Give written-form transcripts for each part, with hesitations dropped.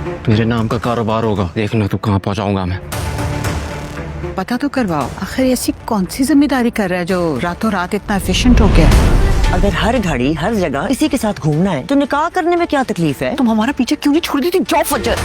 मेरे नाम का कारोबार होगा, देखना तू कहाँ पहुँचाऊंगा मैं। पता तो करवाओ, आखिर ऐसी कौन सी जिम्मेदारी कर रहा है जो रातों रात इतना एफिशिएंट हो गया है? अगर हर घड़ी हर जगह इसी के साथ घूमना है तो निकाह करने में क्या तकलीफ है? तुम हमारा पीछे क्यों नहीं छोड़ देती? जाओ फजर।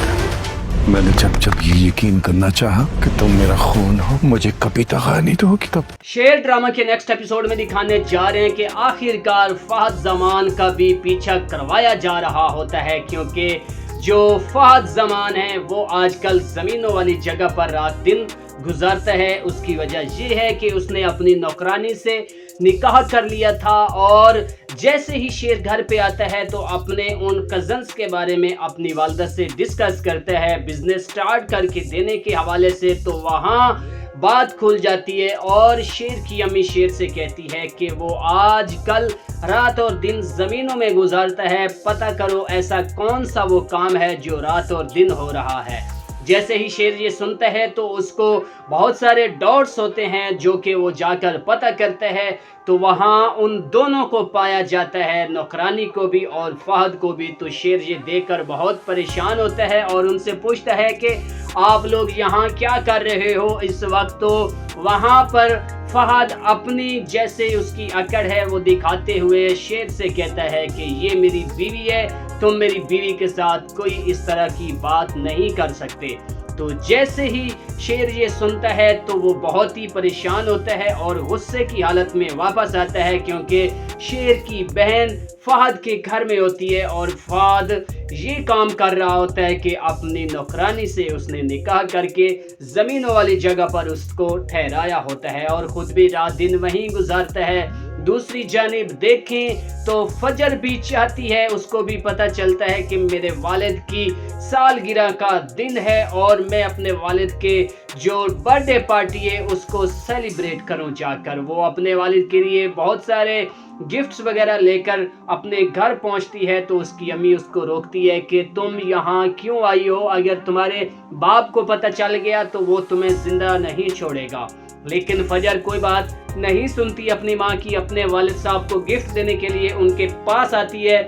मैंने जब जब ये यकीन करना चाहा कि तुम मेरा खून हो, मुझे कभी तगानी तो होगी तब। शेर ड्रामा के नेक्स्ट एपिसोड में दिखाने जा रहे हैं कि आखिरकार फहद जमान का भी पीछा करवाया जा रहा होता है, क्योंकि जो फहद जमान है वो आजकल जमीनों वाली जगह पर रात दिन गुजारता है। उसकी वजह ये है कि उसने अपनी नौकरानी से निकाह कर लिया था, और जैसे ही शेर घर पे आता है तो अपने उन कजन्स के बारे में अपनी वालदा से डिस्कस करता है बिजनेस स्टार्ट करके देने के हवाले से। तो वहाँ बात खुल जाती है और शेर की अम्मी शेर से कहती है कि वो आज कल रात और दिन ज़मीनों में गुजारता है, पता करो ऐसा कौन सा वो काम है जो रात और दिन हो रहा है। जैसे ही शेर ये सुनता है तो उसको बहुत सारे डाउट्स होते हैं, जो कि वो जाकर पता करता है तो वहाँ उन दोनों को पाया जाता है, नौकरानी को भी और फहद को भी। तो शेर ये देखकर बहुत परेशान होता है और उनसे पूछता है कि आप लोग यहाँ क्या कर रहे हो इस वक्त। तो वहाँ पर फहद अपनी जैसे उसकी अकड़ है वो दिखाते हुए शेर से कहता है कि ये मेरी बीवी है, तुम मेरी बीवी के साथ कोई इस तरह की बात नहीं कर सकते। तो जैसे ही शेर ये सुनता है तो वो बहुत ही परेशान होता है और गुस्से की हालत में वापस आता है, क्योंकि शेर की बहन फहद के घर में होती है और फहद ये काम कर रहा होता है कि अपनी नौकरानी से उसने निकाह करके ज़मीनों वाली जगह पर उसको ठहराया होता है और ख़ुद भी रात दिन वहीं गुजारता है। दूसरी जानिब देखें तो फजर भी चाहती है, उसको भी पता चलता है कि मेरे वालिद की सालगिरह का दिन है और मैं अपने वालिद के जो बर्थडे पार्टी है उसको सेलिब्रेट करूं जाकर। वो अपने वालिद के लिए बहुत सारे गिफ्ट्स वगैरह लेकर अपने घर पहुंचती है। तो उसकी अम्मी उसको रोकती है कि तुम यहाँ क्यों आई हो, अगर तुम्हारे बाप को पता चल गया तो वो तुम्हें जिंदा नहीं छोड़ेगा। लेकिन फजर कोई बात नहीं सुनती अपनी माँ की, अपने वालिद साहब को गिफ्ट देने के लिए उनके पास आती है,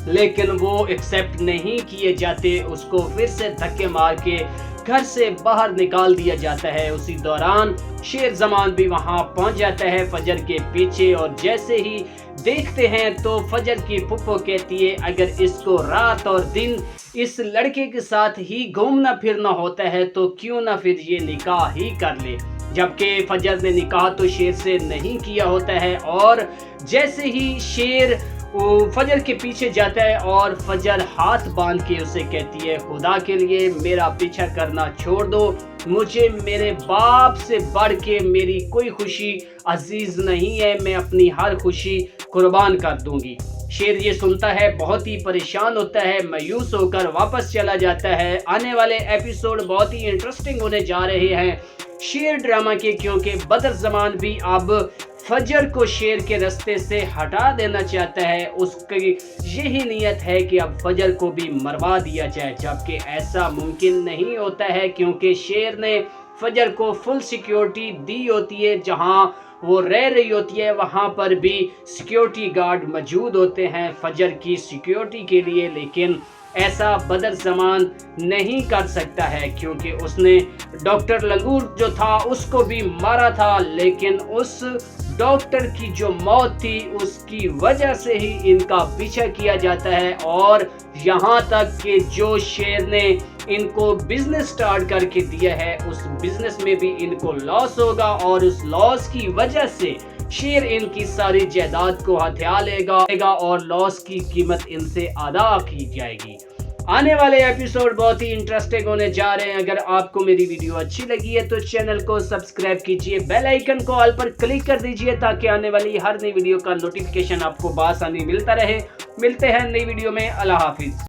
लेकिन वो एक्सेप्ट नहीं किए जाते। उसको फिर से धक्के मार के घर से बाहर निकाल दिया जाता है। उसी दौरान शेर जमान भी वहां पहुंच जाता है फजर के पीछे, और जैसे ही देखते हैं तो फजर की फुप्पो कहती है अगर इसको रात और दिन इस लड़के के साथ ही घूमना फिरना होता है तो क्यों ना फिर ये निकाह ही कर ले। जबकि फजर ने निकाह तो शेर से नहीं किया होता है, और जैसे ही शेर फजर के पीछे जाता है और फजर हाथ बांध के उसे कहती है खुदा के लिए मेरा पीछा करना छोड़ दो, मुझे मेरे बाप से बढ़ के मेरी कोई खुशी अजीज नहीं है, मैं अपनी हर खुशी कुर्बान कर दूंगी। शेर ये सुनता है, बहुत ही परेशान होता है, मायूस होकर वापस चला जाता है। आने वाले एपिसोड बहुत ही इंटरेस्टिंग होने जा रहे हैं शेर ड्रामा के, क्योंकि बदर जमान भी अब फजर को शेर के रास्ते से हटा देना चाहता है। उसकी यही नीयत है कि अब फजर को भी मरवा दिया जाए, जबकि ऐसा मुमकिन नहीं होता है, क्योंकि शेर ने फजर को फुल सिक्योरिटी दी होती है। जहां वो रह रही होती है वहां पर भी सिक्योरिटी गार्ड मौजूद होते हैं फजर की सिक्योरिटी के लिए, लेकिन ऐसा बदर जमान नहीं कर सकता है, क्योंकि उसने डॉक्टर लंगूर जो था उसको भी मारा था, लेकिन उस डॉक्टर की जो मौत थी उसकी वजह से ही इनका पीछा किया जाता है। और यहाँ तक कि जो शेर ने इनको बिजनेस स्टार्ट करके दिया है उस बिजनेस में भी इनको लॉस होगा, और उस लॉस की वजह से शेर इनकी सारी जायदाद को हथिया लेगा और लॉस की कीमत इनसे अदा की जाएगी। आने वाले एपिसोड बहुत ही इंटरेस्टिंग होने जा रहे हैं। अगर आपको मेरी वीडियो अच्छी लगी है तो चैनल को सब्सक्राइब कीजिए, बेल आइकन को ऑल पर क्लिक कर दीजिए ताकि आने वाली हर नई वीडियो का नोटिफिकेशन आपको बआसानी मिलता रहे। मिलते हैं नई वीडियो में। अल्लाह हाफिज।